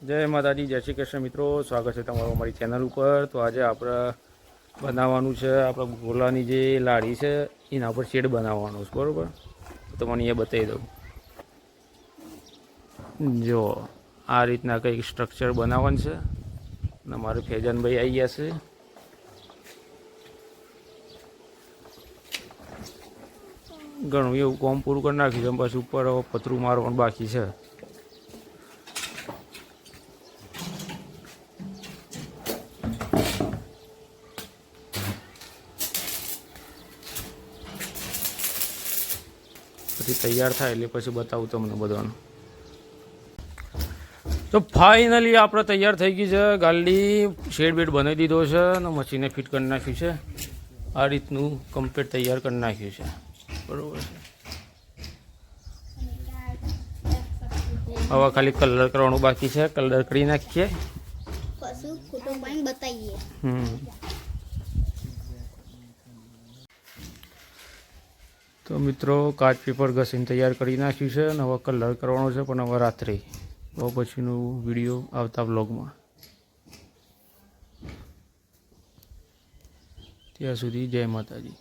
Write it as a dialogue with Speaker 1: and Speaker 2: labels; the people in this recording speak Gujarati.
Speaker 1: જય માતાજી, જય શ્રી કૃષ્ણ મિત્રો, સ્વાગત છે તમારું અમારી ચેનલ ઉપર। તો આજે આપણે બનાવવાનું છે આપણા ગોલાની જે લાડી છે એના ઉપર શેડ બનાવવાનો છે, બરાબર? તો મને એ બતાવી દઉં। જો આ રીતના કંઈક સ્ટ્રક્ચર બનાવવાનું છે અને મારે ફેજાનભાઈ આવી ગયા છે। ઘણું એવું કામ પૂરું કરી નાખ્યું છે, પછી ઉપર પતરું મારવાનું બાકી છે। પછી તૈયાર થાય એટલે પછી બતાવું તમને બધાનું। તો ફાઇનલી આપણે તૈયાર થઈ ગઈ છે ગાડી, શેડ બેડ બનાવી દીધો છે અને મશીને ફિટ કરી નાખ્યું છે। આ રીતનું કમ્પ્લીટ તૈયાર કરી નાખ્યું છે, બરાબર છે। હવે ખાલી કલર કરવાનું બાકી છે, કલર કરી નાખીએ
Speaker 2: પછી ફોટો પાડીને બતાવીએ।
Speaker 1: તો મિત્રો કાચ પેપર ઘસીને તૈયાર કરી નાખ્યું છે અને હવે કલર કરવાનો છે, પણ હવે રાત્રે, હવે પછીનું વિડીયો આવતા બ્લોગમાં। ત્યાં સુધી જય માતાજી।